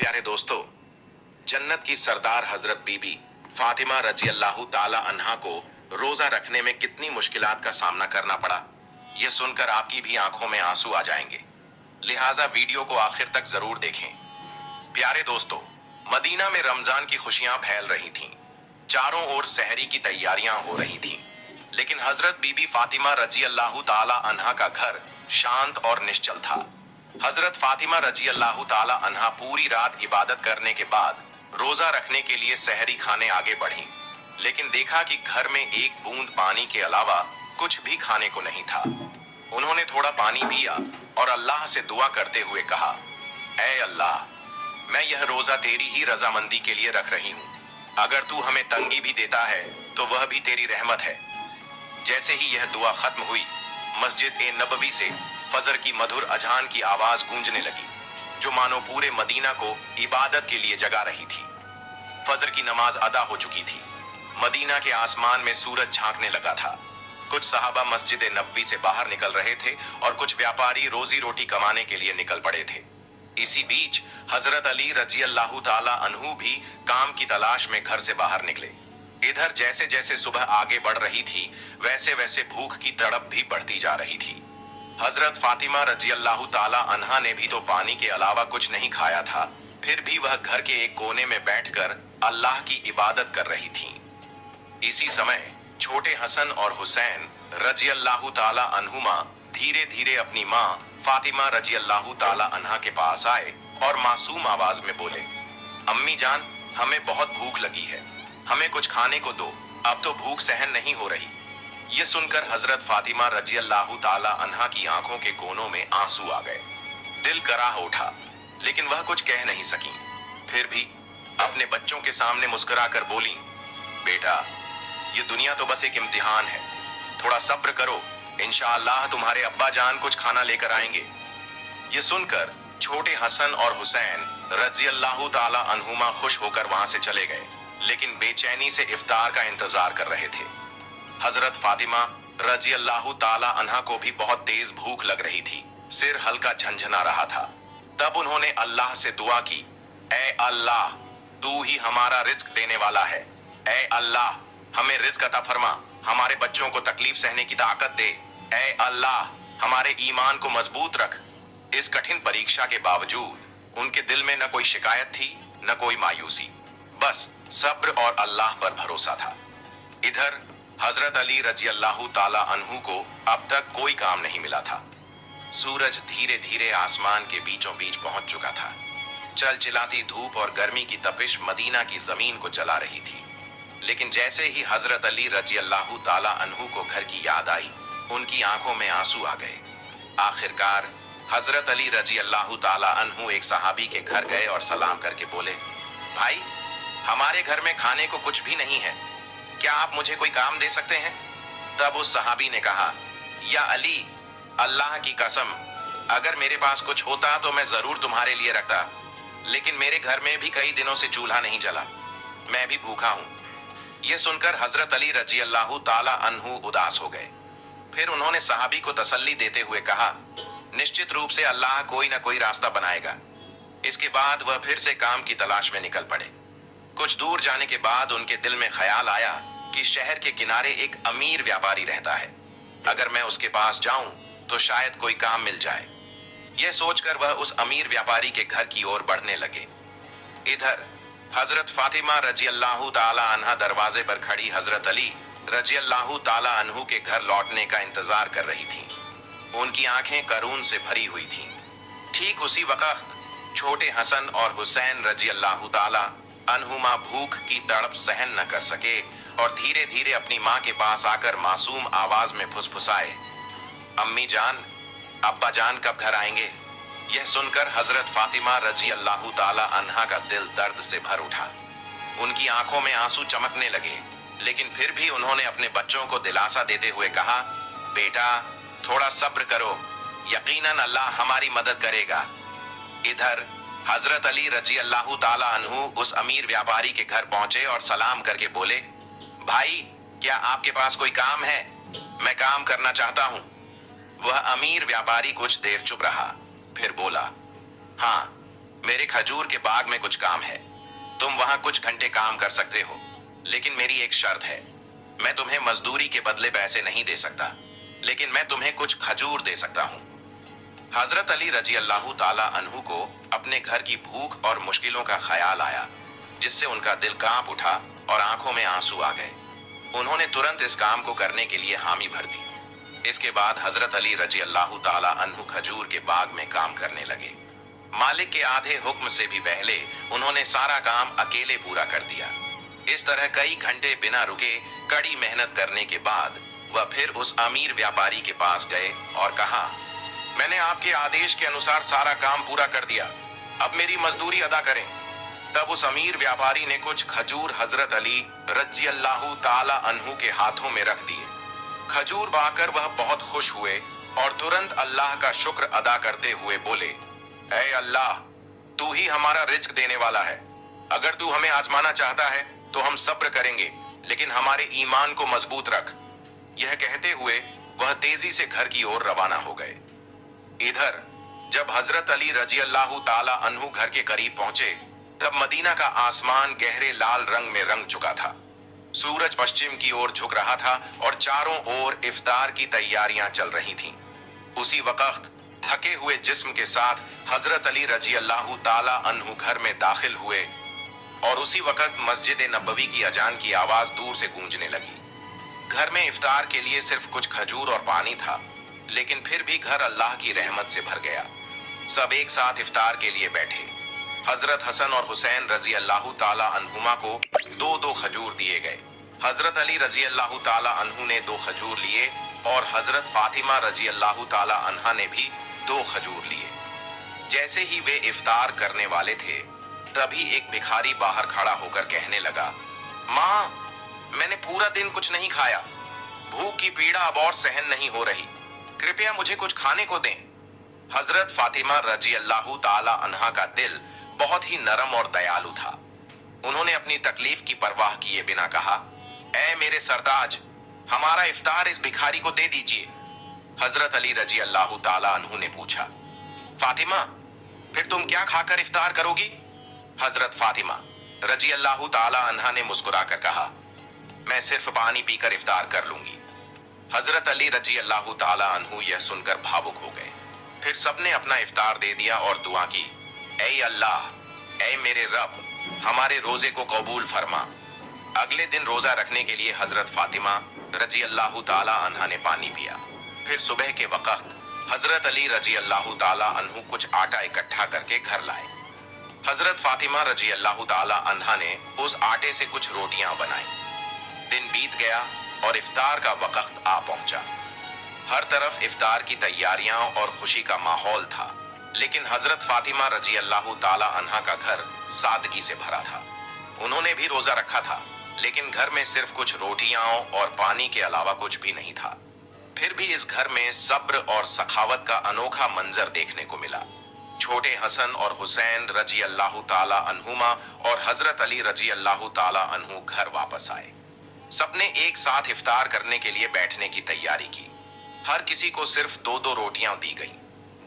प्यारे दोस्तों, जन्नत की सरदार हजरत बीबी फातिमा रजी अल्लाह ताला अन्हा को रोजा रखने में कितनी मुश्किलात का सामना करना पड़ा, यह सुनकर आपकी भी आंखों में आंसू आ जाएंगे। लिहाजा वीडियो को आखिर तक जरूर देखें। प्यारे दोस्तों, मदीना में रमजान की खुशियां फैल रही थीं। चारों ओर सहरी की तैयारियां हो रही थीं, लेकिन हजरत बीबी फातिमा रजी अल्लाह ताला अन्हा का घर शांत और निश्चल था। हजरत फातिमा रजी अल्लाह ताला अन्हा पूरी रात इबादत करने के बाद रोजा रखने के लिए सहरी खाने आगे बढ़ी, लेकिन देखा कि घर में एक बूंद पानी के अलावा कुछ भी खाने को नहीं था। उन्होंने थोड़ा पानी पिया और अल्लाह से दुआ करते हुए कहा, ऐ अल्लाह, मैं यह रोजा तेरी ही रजामंदी के लिए रख रही हूँ। अगर तू हमें तंगी भी देता है तो वह भी तेरी रहमत है। जैसे ही यह दुआ खत्म हुई, मस्जिद ए नबवी से फजर की मधुर अजान की आवाज गूंजने लगी, जो मानो पूरे मदीना को इबादत के लिए जगा रही थी। फजर की नमाज अदा हो चुकी थी। मदीना के आसमान में सूरज झांकने लगा था। कुछ सहाबा मस्जिद ए नबवी से बाहर निकल रहे थे और कुछ व्यापारी रोजी रोटी कमाने के लिए निकल पड़े थे। इसी बीच हजरत अली रजी अल्लाह ताला अन्हु भी काम की तलाश में घर से बाहर निकले। इधर जैसे जैसे सुबह आगे बढ़ रही थी, वैसे वैसे भूख की तड़प भी बढ़ती जा रही थी। हजरत फातिमा रजी अल्लाह ताला अन्हा ने भी तो पानी के अलावा कुछ नहीं खाया था, फिर भी वह घर के एक कोने में बैठकर अल्लाह की इबादत कर रही थीं। इसी समय छोटे हसन और हुसैन रजी अल्लाह ताला अन्हुमा धीरे धीरे अपनी माँ फातिमा रजी अल्लाह ताला अन्हा के पास आए और मासूम आवाज में बोले, अम्मी जान, हमें बहुत भूख लगी है, हमें कुछ खाने को दो, अब तो भूख सहन नहीं हो रही। ये सुनकर हजरत फातिमा रजी अल्लाह ताला अन्हा की आंखों के कोनों में आंसू आ गए। दिल कराह उठा, लेकिन वह कुछ कह नहीं सकी। फिर भी अपने बच्चों के सामने मुस्कुराकर बोली, बेटा, ये दुनिया तो बस एक इम्तिहान है, थोड़ा सब्र करो, इंशाअल्लाह तुम्हारे अब्बा जान कुछ खाना लेकर आएंगे। ये सुनकर छोटे हसन और हुसैन रजी अल्लाह ताला अन्हुमा खुश होकर वहां से चले गए, लेकिन बेचैनी से इफ्तार का इंतजार कर रहे थे। हजरत फातिमा रजी अल्लाह ताला अन्हा को भी बहुत तेज भूख लग रही थी, सिर हल्का झंझना रहा था। तब उन्होंने अल्लाह से दुआ की, ऐ अल्लाह, तू ही हमारा रिज्क देने वाला है। ऐ अल्लाह, हमें रिज्क अता फरमा, हमारे बच्चों को तकलीफ सहने की ताकत दे। ऐ अल्लाह, हमारे ईमान को मजबूत रख। इस कठिन परीक्षा के बावजूद उनके दिल में न कोई शिकायत थी, न कोई मायूसी, बस सब्र और अल्लाह पर भरोसा था। इधर हजरत अली रजी अल्लाह ताला अन्हु को अब तक कोई काम नहीं मिला था। सूरज धीरे धीरे आसमान के बीचों बीच पहुंच चुका था। चलचिलाती धूप और गर्मी की तपिश मदीना की जमीन को जला रही थी। लेकिन जैसे ही हजरत अली रजी अल्लाह ताला अन्हु को घर की याद आई, उनकी आंखों में आंसू आ गए। आखिरकार हजरत अली रजी अल्लाह ताला अन्हु एक सहाबी के घर गए और सलाम करके बोले, भाई, हमारे घर में खाने को कुछ भी नहीं है, क्या आप मुझे कोई काम दे सकते हैं? तब उस सहाबी ने कहा, या अली, अल्लाह की कसम, अगर मेरे पास कुछ होता तो मैं जरूर तुम्हारे लिए रखता, लेकिन मेरे घर में भी कई दिनों से चूल्हा नहीं जला, मैं भी भूखा हूं। यह सुनकर हजरत अली रजी अल्लाह ताला अन्हु उदास हो गए। फिर उन्होंने सहाबी को तसल्ली देते हुए कहा, निश्चित रूप से अल्लाह कोई ना कोई रास्ता बनाएगा। इसके बाद वह फिर से काम की तलाश में निकल पड़े। कुछ दूर जाने के बाद उनके दिल में ख्याल आया कि शहर के किनारे एक अमीर व्यापारी रहता है, अगर मैं उसके पास जाऊं तो शायद कोई काम मिल जाए। यह सोचकर वह उस अमीर व्यापारी के घर की ओर बढ़ने लगे। इधर हजरत फातिमा रजी अल्लाह ताला अन्हा दरवाजे पर खड़ी हजरत अली रजी अल्लाह ताला अन्हु के घर लौटने का इंतजार कर रही थीं। उनकी आंखें करून से भरी हुई थीं। ठीक उसी वक्त छोटे हसन और हुसैन रजी अल्लाह ताला अन्हुमा भूख की तड़प सहन न कर सके और धीरे धीरे अपनी माँ के पास आकर मासूम आवाज में फुसफुसाए, अम्मी जान, अब्बा जान कब घर आएंगे? यह सुनकर हजरत फातिमा रजी अल्लाह ताला अन्हा का दिल दर्द से भर उठा। उनकी आंखों में आंसू चमकने लगे, लेकिन फिर भी उन्होंने अपने बच्चों को दिलासा देते हुए कहा, बेटा, थोड़ा सब्र करो, यकीनन अल्लाह हमारी मदद करेगा। इधर हजरत अली रजी अल्लाह ताला अन्हु उस अमीर व्यापारी के घर पहुंचे और सलाम करके बोले, भाई, क्या आपके पास कोई काम है? मैं काम करना चाहता हूं। वह अमीर व्यापारी कुछ देर चुप रहा, फिर बोला, हाँ, मेरे खजूर के बाग में कुछ काम है। तुम वहां कुछ घंटे काम कर सकते हो, लेकिन मेरी एक शर्त है। मैं तुम्हें मजदूरी के बदले पैसे नहीं दे सकता, लेकिन मैं तुम्हें कुछ खजूर दे सकता हूँ। हजरत अली रजी अल्लाह ताला अन्हु को अपने घर की भूख और मुश्किलों का ख्याल आया, जिससे उनका दिल कांप उठा और आंखों में आंसू आ गए। उन्होंने तुरंत इस काम को करने के लिए हामी भर दी। इसके बाद हजरत अली रजी अल्लाह ताला अन्हु खजूर के बाग में काम करने लगे। मालिक के आधे हुक्म से भी पहले उन्होंने सारा काम अकेले पूरा कर दिया। इस तरह कई घंटे बिना रुके कड़ी मेहनत करने के बाद वह फिर उस अमीर व्यापारी के पास गए और कहा, मैंने आपके आदेश के अनुसार सारा काम पूरा कर दिया, अब मेरी मजदूरी अदा करें। तब उस अमीर व्यापारी ने कुछ खजूर हजरत अली रजी अल्लाह ताला अन्हु के हाथों में रख दिए। खजूर पाकर वह बहुत खुश हुए और तुरंत अल्लाह का शुक्र अदा करते हुए बोले, ऐ अल्लाह, तू ही हमारा रिज्क देने वाला है। अगर तू हमें आजमाना चाहता है तो हम सब्र करेंगे, लेकिन हमारे ईमान को मजबूत रख। यह कहते हुए वह तेजी से घर की ओर रवाना हो गए। इधर जब हजरत अली रजी अल्लाह ताला अन्हु घर के करीब पहुंचे, तब मदीना का आसमान गहरे लाल रंग में रंग चुका था। सूरज पश्चिम की ओर झुक रहा था और चारों ओर इफ्तार की तैयारियां चल रही थीं। उसी वक्त थके हुए जिस्म के साथ हजरत अली रजी अल्लाह ताला अन्हु घर में दाखिल हुए और उसी वक्त मस्जिद नबवी की अजान की आवाज दूर से गूंजने लगी। घर में इफ्तार के लिए सिर्फ कुछ खजूर और पानी था, लेकिन फिर भी घर अल्लाह की रहमत से भर गया। सब एक साथ इफ्तार के लिए बैठे। हजरत हसन और हुसैन रजी अल्लाह ताला अन्हुमा को दो दो खजूर दिए गए। हजरत अली रजी अल्लाह ताला अन्हु ने 2 खजूर लिए और हजरत फातिमा रजी अल्लाह ताला अन्हा ने भी 2 खजूर लिए। जैसे ही वे इफ्तार करने वाले थे, तभी एक भिखारी बाहर खड़ा होकर कहने लगा, माँ, मैंने पूरा दिन कुछ नहीं खाया, भूख की पीड़ा अब और सहन नहीं हो रही, कृपया मुझे कुछ खाने को दें। हजरत फातिमा रजी अल्लाह ताला अन्हा का दिल बहुत ही नरम और दयालु था। उन्होंने अपनी तकलीफ की परवाह किए बिना कहा, ऐ मेरे सरताज, हमारा इफ्तार इस भिखारी को दे दीजिए। हजरत अली रजी अल्लाह ताला अन्हु ने पूछा, फातिमा, फिर तुम क्या खाकर इफ्तार करोगी? हजरत फातिमा रजी अल्लाह ताला अन्हा ने मुस्कुराकर कहा, मैं सिर्फ पानी पीकर इफ्तार कर लूंगी। हजरत अली रजी अल्लाह ताला अन्हु यह सुनकर भावुक हो गए। फिर सबने अपना इफ्तार दे दिया और दुआ की, ऐ अल्लाह, ऐ मेरे रब, हमारे रोजे को कबूल फरमा। अगले दिन रोजा रखने के लिए हजरत फातिमा रजी अल्लाह ताला अन्हा ने पानी पिया। फिर सुबह के वक्त हजरत अली रजी अल्लाह ताला अन्हु कुछ आटा इकट्ठा करके घर लाए। हजरत फातिमा रजी अल्लाह ताला अन्हा ने उस आटे से कुछ रोटियां बनाई। दिन बीत गया और इफ्तार का वक्त आ पहुंचा। हर तरफ इफ्तार की तैयारियां और खुशी का माहौल था, लेकिन हजरत फातिमा रजी अल्लाह ताला अन्हा का घर सादगी से भरा था। उन्होंने भी रोजा रखा था, लेकिन घर में सिर्फ कुछ रोटियां और पानी के अलावा कुछ भी नहीं था। फिर भी इस घर में सब्र और सखावत का अनोखा मंजर देखने को मिला। छोटे हसन और हुसैन रजी अल्लाह ताला अन्हुमा और हजरत अली रजी अल्लाह ताला अन्हु घर वापस आए। सबने एक साथ इफ्तार करने के लिए बैठने की तैयारी की। हर किसी को सिर्फ 2-2 रोटियां दी गई।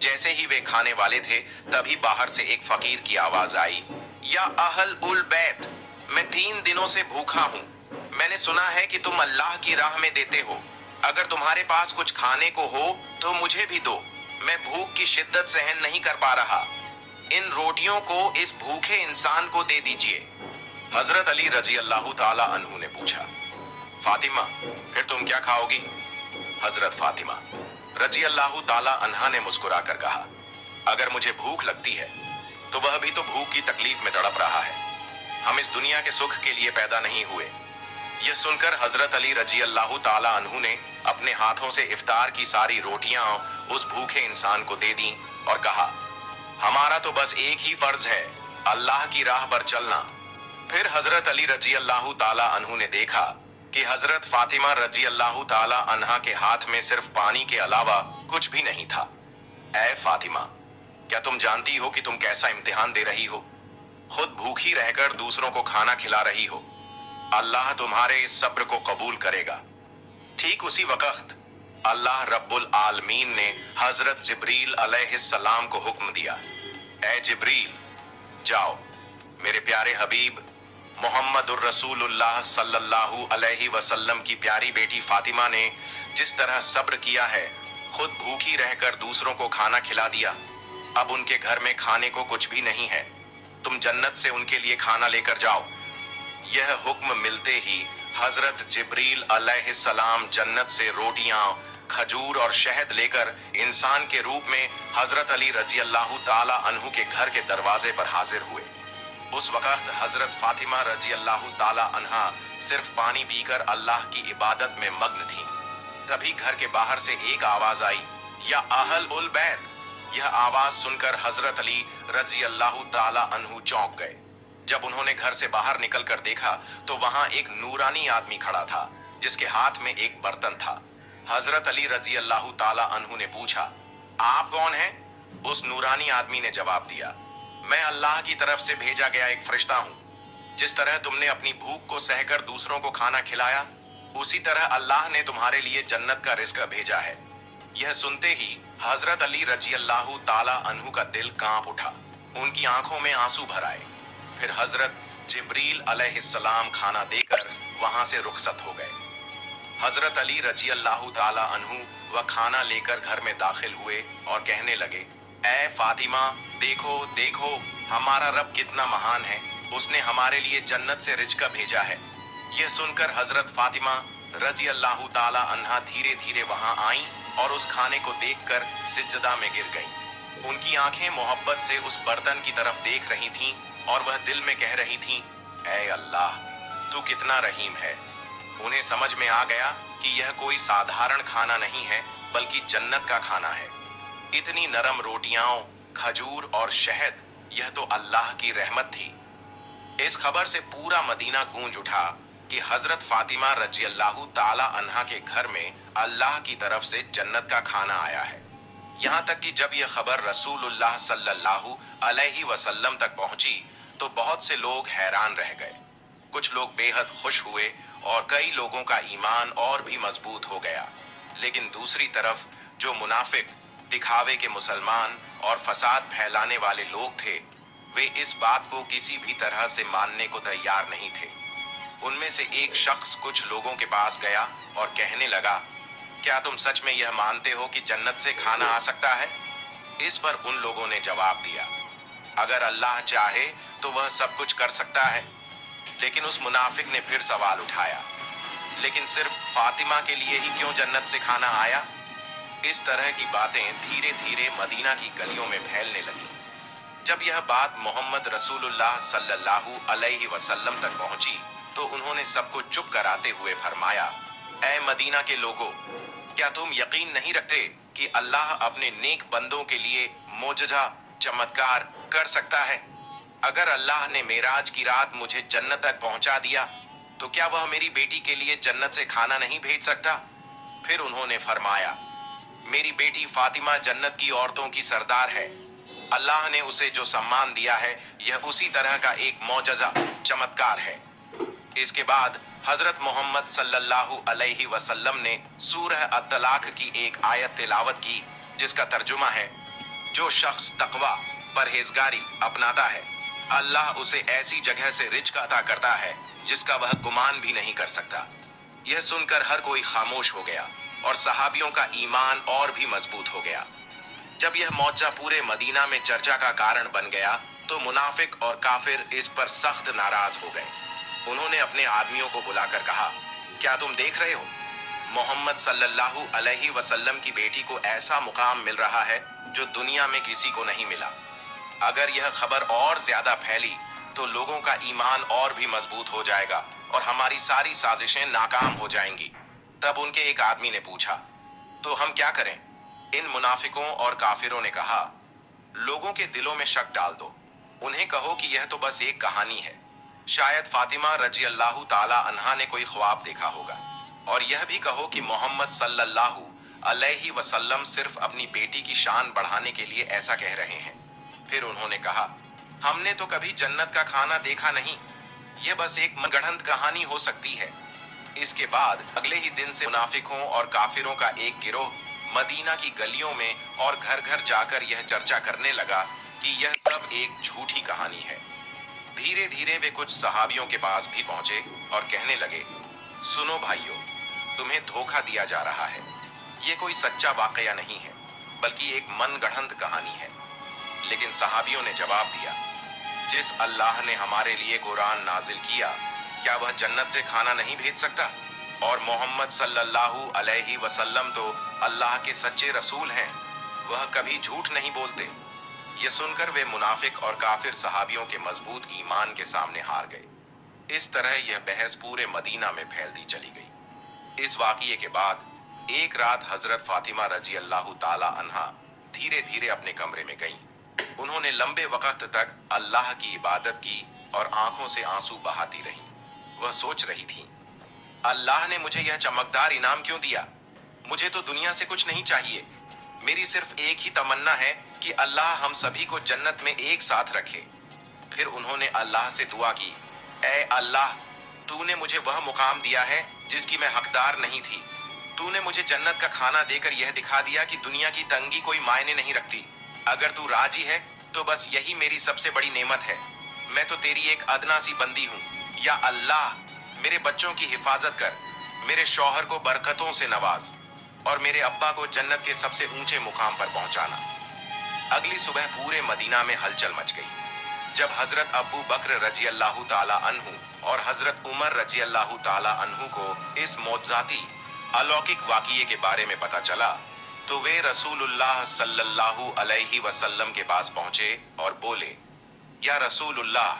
जैसे ही वे खाने वाले थे, तभी बाहर से एक फकीर की आवाज आई, या अहल उल बैत, मैं 3 दिनों से भूखा हूँ। मैंने सुना है कि तुम अल्लाह की राह में देते हो। अगर तुम्हारे पास कुछ खाने को हो तो मुझे भी दो। मैं भूख की शिद्दत सहन नहीं कर पा रहा। इन रोटियों को इस भूखे इंसान को दे दीजिए। हजरत अली रजी अल्लाह ताला अन्हु ने पूछा, फातिमा, फिर तुम क्या खाओगी? हजरत फातिमा रजी अल्लाह ताला अन्हा ने मुस्कुराकर कहा, अगर मुझे भूख लगती है तो वह भी तो भूख की तकलीफ में तड़प रहा है। हम इस दुनिया के सुख के लिए पैदा नहीं हुए। यह सुनकर हजरत अली रजी अल्लाह ताला अन्हु ने अपने हाथों से इफ्तार की सारी रोटियां उस भूखे इंसान को दे दी और कहा, हमारा तो बस एक ही फर्ज है, अल्लाह की राह पर चलना। फिर हजरत अली रजी अल्लाह ताला अन्हु ने देखा कि हजरत फातिमा रजी अल्लाह ताला अन्हा के हाथ में सिर्फ पानी के अलावा कुछ भी नहीं था। ऐ फातिमा, क्या तुम जानती हो कि तुम कैसा इम्तिहान दे रही हो? खुद भूखी रहकर दूसरों को खाना खिला रही हो। अल्लाह तुम्हारे इस सब्र को कबूल करेगा। ठीक उसी वक्त अल्लाह रब्बुल आलमीन ने हजरत जिब्रील अलैहिस्सलाम को हुक्म दिया, ऐ जिब्रील, जाओ। मेरे प्यारे हबीब मोहम्मदुर रसूलुल्लाह सल्लल्लाहु अलैहि वसल्लम की प्यारी बेटी फातिमा ने जिस तरह सब्र किया है, खुद भूखी रहकर दूसरों को खाना खिला दिया, अब उनके घर में खाने को कुछ भी नहीं है। तुम जन्नत से उनके लिए खाना लेकर जाओ। यह हुक्म मिलते ही हजरत जिब्रील अलैहिस्सलाम जन्नत से रोटियां, खजूर और शहद लेकर इंसान के रूप में हजरत अली रजी अल्लाह ताला अन्हु के घर के दरवाजे पर हाजिर हुए। उस वक्त हजरत फातिमा रजी अल्लाह ताला अन्हा सिर्फ पानी पीकर अल्लाह की इबादत में मग्न थी। तभी घर के बाहर से एक आवाज आई, या अहल उल बैत। यह आवाज सुनकर हजरत अली रजी अल्लाह ताला अन्हु चौंक गए। जब उन्होंने घर से बाहर निकलकर देखा तो वहां एक नूरानी आदमी खड़ा था जिसके हाथ में एक बर्तन था। हजरत अली रजी अल्लाह ताला अन्हु ने पूछा, आप कौन हैं? उस नूरानी आदमी ने जवाब दिया, मैं अल्लाह की तरफ से भेजा गया एक फरिश्ता हूं। जिस तरह तुमने अपनी भूख को सहकर दूसरों को खाना खिलाया, उसी तरह अल्लाह ने तुम्हारे लिए जन्नत का रिज़्क भेजा है। यह सुनते ही हजरत अली रजी अल्लाह ताला अन्हु का दिल कांप उठा, उनकी आंखों में आंसू भर आए। फिर हजरत जिब्रील अलैहिस्सलाम खाना देकर वहां से रुखसत हो गए। हजरत अली रजी अल्लाह ताला अन्हु वह खाना लेकर घर में दाखिल हुए और कहने लगे, ऐ फातिमा, देखो देखो हमारा रब कितना महान है, उसने हमारे लिए जन्नत से रिज़्क भेजा है। यह सुनकर हजरत फातिमा रजी अल्लाह ताला अन्हा धीरे धीरे वहां आई और उस खाने को देखकर सिजदा में गिर गईं। उनकी आंखें मोहब्बत से उस बर्तन की तरफ देख रही थीं और वह दिल में कह रही थीं, ऐ अल्लाह, तू कितना रहीम है। उन्हें समझ में आ गया कि यह कोई साधारण खाना नहीं है बल्कि जन्नत का खाना है। इतनी नरम रोटियां, खजूर और शहद, यह तो अल्लाह की रहमत थी। इस खबर से पूरा मदीना गूंज उठा कि हजरत फातिमा रजी अल्लाह ताला अन्हा के घर में अल्लाह की तरफ से जन्नत का खाना आया है। यहाँ तक कि जब यह खबर रसूलुल्लाह सल्लल्लाहु अलैहि वसल्लम तक पहुंची तो बहुत से लोग हैरान रह गए। कुछ लोग बेहद खुश हुए और कई लोगों का ईमान और भी मजबूत हो गया। लेकिन दूसरी तरफ जो मुनाफिक, दिखावे के मुसलमान और फसाद फैलाने वाले लोग थे, वे इस बात को किसी भी तरह से मानने को तैयार नहीं थे। उनमें से एक शख्स कुछ लोगों के पास गया और कहने लगा, क्या तुम सच में यह मानते हो कि जन्नत से खाना आ सकता है? इस पर उन लोगों ने जवाब दिया, अगर अल्लाह चाहे तो वह सब कुछ कर सकता है। लेकिन उस मुनाफिक ने फिर सवाल उठाया, लेकिन सिर्फ फातिमा के लिए ही क्यों जन्नत से खाना आया? इस तरह की बातें धीरे धीरे मदीना की गलियों में फैलने लगी। जब यह बात मोहम्मद रसूलुल्लाह सल्लल्लाहु अलैहि वसल्लम तक पहुंची तो उन्होंने सबको चुप कराते हुए फरमाया, ऐ मदीना के लोगों, क्या तुम यकीन नहीं रखते कि अल्लाह अपने नेक बंदों के लिए मोजज़ा, चमत्कार कर सकता है? अगर अल्लाह ने मेराज की रात मुझे जन्नत तक पहुंचा दिया तो क्या वह मेरी बेटी के लिए जन्नत से खाना नहीं भेज सकता? फिर उन्होंने फरमाया, मेरी बेटी फातिमा जन्नत की औरतों की सरदार है। अल्लाह ने उसे जो सम्मान दिया है यह उसी तरह का एक मौजज़ा, चमत्कार है। इसके बाद हजरत मोहम्मद सल्लल्लाहु अलैहि वसल्लम ने सूरह अत-तलाक की एक आयत तिलावत की जिसका तर्जुमा है, जो शख्स तकवा, परहेजगारी अपनाता है, अल्लाह उसे ऐसी जगह से रिज़्क अता करता है जिसका वह गुमान भी नहीं कर सकता। यह सुनकर हर कोई खामोश हो गया और सहाबियों का ईमान और भी मजबूत हो गया। जब यह मौजा पूरे मदीना में चर्चा का कारण बन गया तो मुनाफिक और काफिर इस पर सख्त नाराज हो गए। उन्होंने अपने आदमियों को बुलाकर कहा, क्या तुम देख रहे हो, मोहम्मद सल्लल्लाहु अलैहि वसल्लम की बेटी को ऐसा मुकाम मिल रहा है जो दुनिया में किसी को नहीं मिला। अगर यह खबर और ज्यादा फैली तो लोगों का ईमान और भी मजबूत हो जाएगा और हमारी सारी साजिशें नाकाम हो जाएंगी। तब उनके एक आदमी ने पूछा, तो हम क्या करें? इन मुनाफिकों और काफिरों ने कहा, लोगों के दिलों में शक डाल दो, उन्हें कहो कि यह तो बस एक कहानी है। शायद फातिमा रजी अल्लाह ताला अन्हा ने कोई ख्वाब देखा होगा। और यह भी कहो कि मोहम्मद सल्लल्लाहु अलैहि वसल्लम सिर्फ अपनी बेटी की शान बढ़ाने के लिए ऐसा कह रहे हैं। फिर उन्होंने कहा, हमने तो कभी जन्नत का खाना देखा नहीं, यह बस एक मनगढ़ंत कहानी हो सकती है। इसके बाद अगले ही दिन से मुनाफिकों और काफिरों का एक गिरोह मदीना की गलियों में और घर घर जाकर यह चर्चा करने लगा कि यह सब एक झूठी कहानी है। धीरे धीरे वे कुछ सहाबियों के पास भी पहुंचे और कहने लगे, सुनो भाइयों, तुम्हें धोखा दिया जा रहा है। ये कोई सच्चा वाकया नहीं है, बल्कि एक मनगढ़ंत कहानी है। लेकिन सहाबियों ने जवाब दिया, जिस अल्लाह ने हमारे लिए कुरान नाजिल किया, क्या वह जन्नत से खाना नहीं भेज सकता? और मोहम्मद सल्लल्लाहु अलैहि वसल्लम तो अल्लाह के सच्चे रसूल हैं, वह कभी झूठ नहीं बोलते। यह सुनकर वे मुनाफिक और काफिर सहाबियों के मजबूत ईमान के सामने हार गए। इस तरह यह बहस पूरे मदीना में फैलती चली गई। इस वाकये के बाद एक रात हजरत फातिमा रजी अल्लाह ताला अन्हा धीरे धीरे अपने कमरे में गईं। उन्होंने लंबे वक्त तक अल्लाह की इबादत की और आंखों से आंसू बहाती रहीं। वह सोच रही थीं, अल्लाह ने मुझे यह चमकदार इनाम क्यों दिया? मुझे तो दुनिया से कुछ नहीं चाहिए। मेरी सिर्फ एक ही तमन्ना है कि अल्लाह हम सभी को जन्नत में एक साथ रखे। फिर उन्होंने अल्लाह से दुआ की, ऐ अल्लाह, तूने मुझे वह मुकाम दिया है जिसकी मैं हकदार नहीं थी। तूने मुझे जन्नत का खाना देकर यह दिखा दिया कि दुनिया की तंगी कोई मायने नहीं रखती। अगर तू राजी है तो बस यही मेरी सबसे बड़ी नेमत है। मैं तो तेरी एक अदना सी बंदी हूँ। या अल्लाह, मेरे बच्चों की हिफाजत कर, मेरे शौहर को बरकतों से नवाज और मेरे अब्बा को जन्नत के सबसे ऊंचे मुकाम पर पहुंचाना। अगली सुबह पूरे मदीना में हलचल मच गई। जब हजरत अबू बकर रजी अल्लाह ताला अन्हु और हजरत उमर रजी अल्लाह ताला अन्हु को इस मौजजाती अलौकिक वाक़ये के बारे में पता चला, तो वे रसूलुल्लाह सल्लल्लाहु अलैहि वसल्लम के पास पहुंचे और बोले, या रसूलुल्लाह,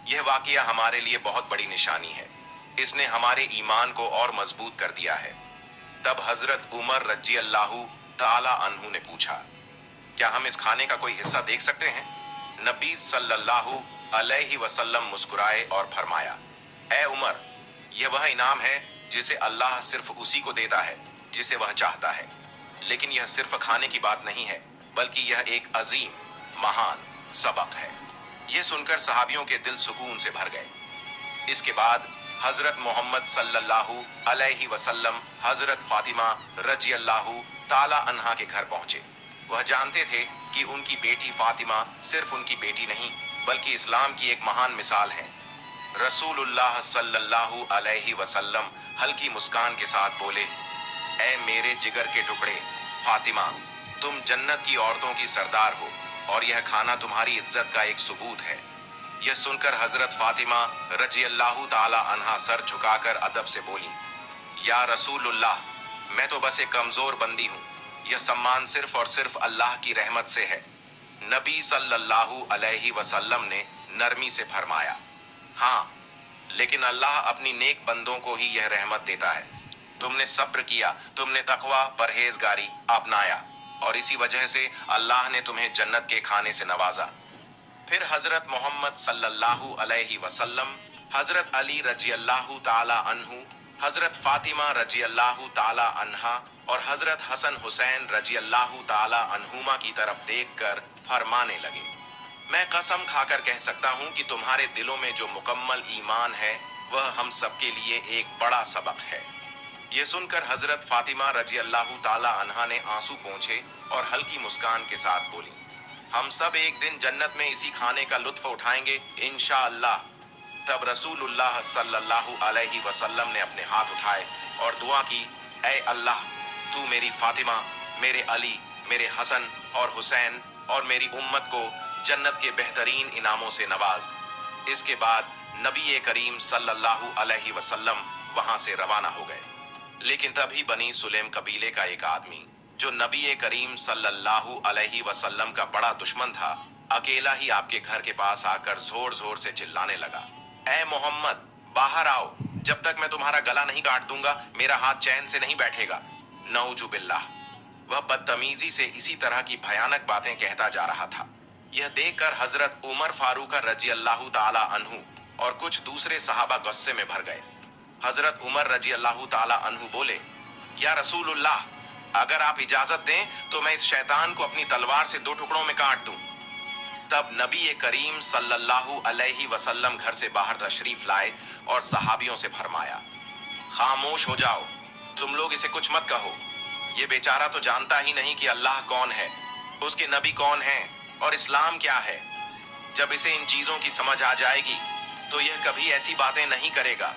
यह वाक़या हमारे लिए बहुत बड़ी निशानी है। इसने हमारे ईमान को और मजबूत कर दिया है। तब हजरत उमर रजी अल्लाह ताला अन्हु ने पूछा, क्या हम इस खाने का कोई हिस्सा देख सकते हैं? नबी सल्लल्लाहु अलैहि वसल्लम मुस्कुराए और फरमाया, ए उमर, यह वह इनाम है जिसे अल्लाह सिर्फ उसी को देता है जिसे वह चाहता है। लेकिन यह सिर्फ खाने की बात नहीं है, बल्कि यह एक अजीम, महान सबक है। यह सुनकर सहाबियों के दिल सुकून से भर गए। इसके बाद हजरत मोहम्मद सल्लल्लाहु अलैहि वसल्लम हजरत फातिमा रजी अल्लाह ताला अन्हा के घर पहुंचे। वह जानते थे कि उनकी बेटी फातिमा सिर्फ उनकी बेटी नहीं, बल्कि इस्लाम की एक महान मिसाल है। रसूलुल्लाह सल्लल्लाहु अलैहि वसल्लम हल्की मुस्कान के साथ बोले, ऐ मेरे जिगर के टुकड़े फातिमा, तुम जन्नत की औरतों की सरदार हो और यह खाना तुम्हारी इज्जत का एक सबूत है। यह सुनकर हजरत फातिमा रजी अल्लाह ताला अन्हा सर झुकाकर अदब से बोली, या रसूलुल्लाह, मैं तो बस एक कमजोर बंदी हूँ। यह सम्मान सिर्फ और सिर्फ अल्लाह की रहमत से है। नबी सल्लल्लाहु अलैहि वसल्लम ने नरमी से फरमाया, हाँ, लेकिन अल्लाह अपनी नेक बंदों को ही यह रहमत देता है। तुमने सब्र किया, तुमने तकवा परहेजगारी अपनाया और इसी वजह से अल्लाह ने तुम्हें जन्नत के खाने से नवाजा। फिर हजरत मोहम्मद सल्लल्लाहु अलैहि वसल्लम, हजरत अली रजी अल्लाह ताला अन्हु, हजरत फातिमा रजी अल्लाह ताला अन्हा और हजरत हसन हुसैन रजी अल्लाह ताला अन्हुमा की तरफ देखकर फरमाने लगे, मैं कसम खाकर कह सकता हूँ कि तुम्हारे दिलों में जो मुकम्मल ईमान है वह हम सबके लिए एक बड़ा सबक है। ये सुनकर हजरत फातिमा रजी अल्लाह ताला अन्हा ने आंसू पोंछे और हल्की मुस्कान के साथ बोली, हम सब एक दिन जन्नत में इसी खाने का लुत्फ उठाएंगे इंशाअल्लाह। तब रसूलुल्लाह सल्लल्लाहु अलैहि वसल्लम ने अपने हाथ उठाए और दुआ की, ऐ अल्लाह, तू मेरी फातिमा, मेरे अली, मेरे हसन और हुसैन और मेरी उम्मत को जन्नत के बेहतरीन इनामों से नवाज। इसके बाद नबी करीम सल्लल्लाहु अलैहि वसल्लम वहां से रवाना हो गए। लेकिन तभी बनी सुलेम कबीले का एक आदमी, जो नबी करीम सल्लल्लाहु अलैहि वसल्लम का बड़ा दुश्मन था, अकेला ही आपके घर के पास आकर जोर जोर से चिल्लाने लगा, ऐ मोहम्मद, बाहर आओ, जब तक मैं तुम्हारा गला नहीं काट दूंगा मेरा हाथ चैन से नहीं बैठेगा। नऊजु बिल्लाह। वह बदतमीजी से इसी तरह की भयानक बातें कहता जा रहा था। यह देखकर हजरत उमर फारूक रजी अल्लाह ताला अन्हु और कुछ दूसरे सहाबा गुस्से में भर गए। हजरत उमर रजी अल्लाह ताला अन्हु बोले, या रसूलुल्लाह, अगर आप इजाजत दें तो मैं इस शैतान को अपनी तलवार से 2 टुकड़ों में काट दूं। तब नबी करीम सल्लल्लाहु अलैहि वसल्लम घर से बाहर तशरीफ लाए और सहाबियों से फरमाया, खामोश हो जाओ, तुम लोग इसे कुछ मत कहो। ये बेचारा तो जानता ही नहीं कि अल्लाह कौन है, उसके नबी कौन हैं। और इस्लाम क्या है। जब इसे इन चीजों की समझ आ जाएगी तो यह कभी ऐसी बातें नहीं करेगा।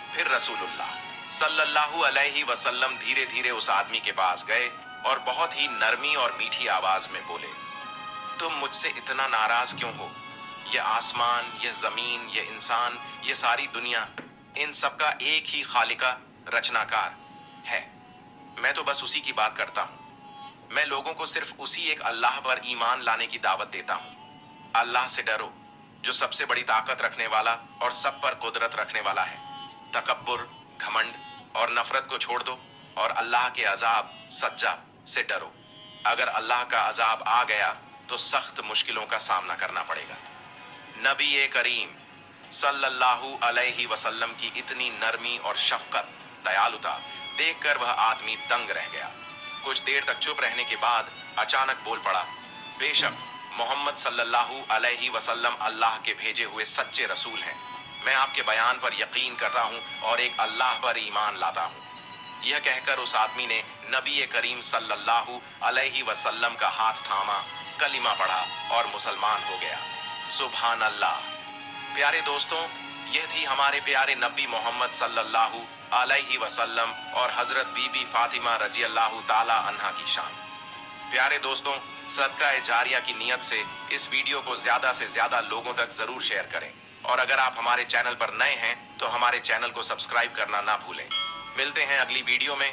फिर रसूलुल्लाह सल्लल्लाहु अलैहि वसल्लम धीरे धीरे उस आदमी के पास गए और बहुत ही नरमी और मीठी आवाज में बोले, तुम मुझसे इतना नाराज क्यों हो? यह आसमान, यह जमीन, यह इंसान, यह सारी दुनिया, इन सबका एक ही खालिका रचनाकार है। मैं तो बस उसी की बात करता हूँ। मैं लोगों को सिर्फ उसी एक अल्लाह पर ईमान लाने की दावत देता हूँ। अल्लाह से डरो जो सबसे बड़ी ताकत रखने वाला और सब पर कुदरत रखने वाला है। तकब्बुर, घमंड और नफरत को छोड़ दो और अल्लाह के अजाब सज्जा से डरो। अगर अल्लाह का अजाब आ गया तो सख्त मुश्किलों का सामना करना पड़ेगा। नबी करीम सल्लल्लाहु अलैहि वसल्लम की इतनी नरमी और शफकत, दयालुता देखकर वह आदमी दंग रह गया। कुछ देर तक चुप रहने के बाद अचानक बोल पड़ा, बेशक मोहम्मद सल्लल्लाहु अलैहि वसल्लम अल्लाह के भेजे हुए सच्चे रसूल हैं। मैं आपके बयान पर यकीन करता हूँ और एक अल्लाह पर ईमान लाता हूँ। यह कहकर उस आदमी ने नबी करीम सल्लल्लाहु अलैहि वसल्लम का हाथ थामा, कलिमा पढ़ा और मुसलमान हो गया। सुभान अल्लाह। प्यारे दोस्तों, यह थी हमारे प्यारे नबी मोहम्मद सल्लल्लाहु अलैहि वसल्लम और हजरत बीबी फातिमा रजी अल्लाह ताला अन्हा की शान। प्यारे दोस्तों, सदका जारिया की नीयत से इस वीडियो को ज्यादा से ज्यादा लोगों तक जरूर शेयर करें और अगर आप हमारे चैनल पर नए हैं तो हमारे चैनल को सब्सक्राइब करना ना भूलें। मिलते हैं अगली वीडियो में